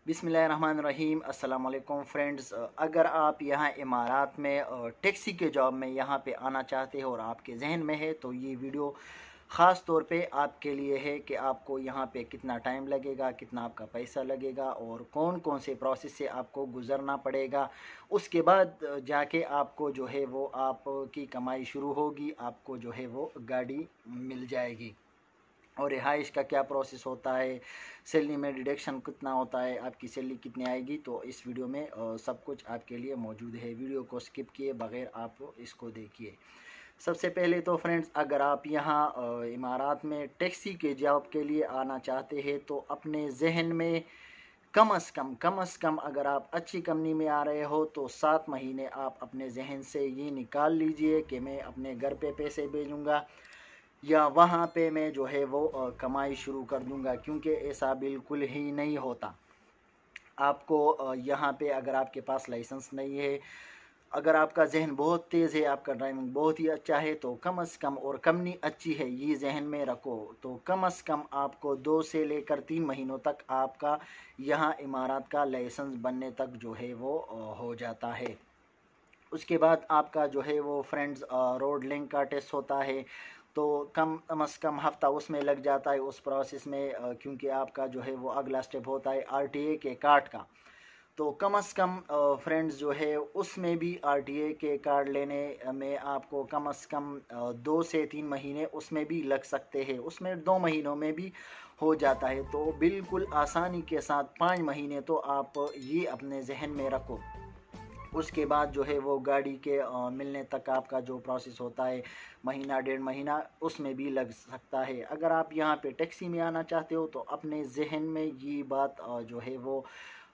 बिस्मिल्लाहिर्रहमानिर्रहीम। अस्सलाम वालेकुम फ्रेंड्स। अगर आप यहाँ इमारात में टैक्सी के जॉब में यहाँ पे आना चाहते हो और आपके जहन में है तो ये वीडियो ख़ास तौर पे आपके लिए है कि आपको यहाँ पे कितना टाइम लगेगा, कितना आपका पैसा लगेगा और कौन कौन से प्रोसेस से आपको गुज़रना पड़ेगा। उसके बाद जाके आपको जो है वो आपकी कमाई शुरू होगी, आपको जो है वो गाड़ी मिल जाएगी। और रिहाइश का क्या प्रोसेस होता है, सैलरी में डिडक्शन कितना होता है, आपकी सैलरी कितनी आएगी, तो इस वीडियो में सब कुछ आपके लिए मौजूद है। वीडियो को स्किप किए बगैर आप इसको देखिए। सबसे पहले तो फ्रेंड्स, अगर आप यहाँ इमारात में टैक्सी के जॉब के लिए आना चाहते हैं तो अपने जहन में कम अज़ कम अगर आप अच्छी कंपनी में आ रहे हो तो 7 महीने आप अपने जहन से ये निकाल लीजिए कि मैं अपने घर पे पैसे भेजूँगा या वहाँ पे मैं जो है वो कमाई शुरू कर दूँगा, क्योंकि ऐसा बिल्कुल ही नहीं होता। आपको यहाँ पे अगर आपके पास लाइसेंस नहीं है, अगर आपका जहन बहुत तेज़ है, आपका ड्राइविंग बहुत ही अच्छा है, तो कम अज़ कम और कंपनी अच्छी है ये जहन में रखो, तो कम अज़ कम आपको 2 से लेकर 3 महीनों तक आपका यहाँ इमारत का लाइसेंस बनने तक जो है वो हो जाता है। उसके बाद आपका जो है वो फ्रेंड्स रोड लिंक का टेस्ट होता है, तो कम अज़ कम हफ्ता उसमें लग जाता है उस प्रोसेस में, क्योंकि आपका जो है वो अगला स्टेप होता है आरटीए के कार्ड का। तो कम अज़ कम फ्रेंड्स जो है उसमें भी आरटीए के कार्ड लेने में आपको कम अज़ कम 2 से 3 महीने उसमें भी लग सकते हैं, उसमें 2 महीनों में भी हो जाता है। तो बिल्कुल आसानी के साथ 5 महीने तो आप ये अपने जहन में रखो। उसके बाद जो है वो गाड़ी के मिलने तक आपका जो प्रोसेस होता है महीना 1.5 महीना उसमें भी लग सकता है। अगर आप यहाँ पे टैक्सी में आना चाहते हो तो अपने जहन में ये बात जो है वो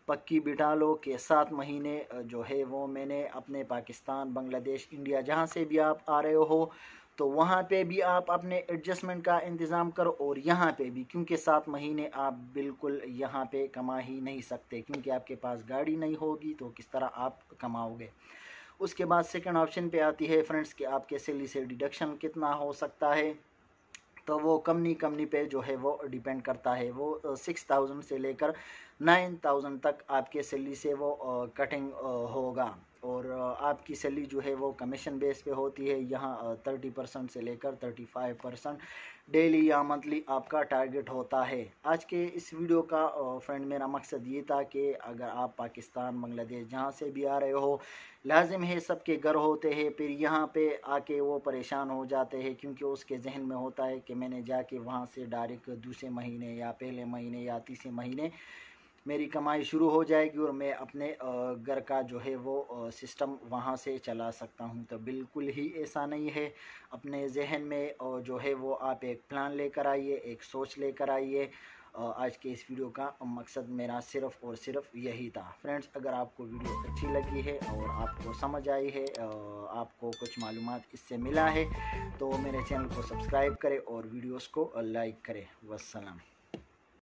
पक्की बिठा लो कि 7 महीने जो है वो मैंने अपने पाकिस्तान, बांग्लादेश, इंडिया जहाँ से भी आप आ रहे हो तो वहाँ पे भी आप अपने एडजस्टमेंट का इंतज़ाम करो और यहाँ पे भी, क्योंकि 7 महीने आप बिल्कुल यहाँ पे कमा ही नहीं सकते, क्योंकि आपके पास गाड़ी नहीं होगी तो किस तरह आप कमाओगे। उसके बाद सेकंड ऑप्शन पे आती है फ्रेंड्स कि आपके सैलरी से डिडक्शन कितना हो सकता है। तो वो कंपनी पे जो है वो डिपेंड करता है। वो 6000 से लेकर 9000 तक आपके सैलरी से वो कटिंग होगा और आपकी सैलरी जो है वो कमीशन बेस पे होती है। यहाँ 30% से लेकर 35% डेली या मंथली आपका टारगेट होता है। आज के इस वीडियो का फ्रेंड मेरा मकसद ये था कि अगर आप पाकिस्तान, बांग्लादेश जहाँ से भी आ रहे हो, लाजिम है सबके घर होते हैं, फिर यहाँ पे आके वो परेशान हो जाते हैं, क्योंकि उसके जहन में होता है कि मैंने जाके वहाँ से डायरेक्ट दूसरे महीने या पहले महीने या तीसरे महीने मेरी कमाई शुरू हो जाएगी और मैं अपने घर का जो है वो सिस्टम वहाँ से चला सकता हूँ। तो बिल्कुल ही ऐसा नहीं है। अपने जहन में जो है वो आप एक प्लान लेकर आइए, एक सोच लेकर आइए। आज के इस वीडियो का मकसद मेरा सिर्फ़ और सिर्फ यही था। फ्रेंड्स, अगर आपको वीडियो अच्छी लगी है और आपको समझ आई है, आपको कुछ मालूमात इससे मिला है, तो मेरे चैनल को सब्सक्राइब करें और वीडियोस को लाइक करें। वस्सलाम।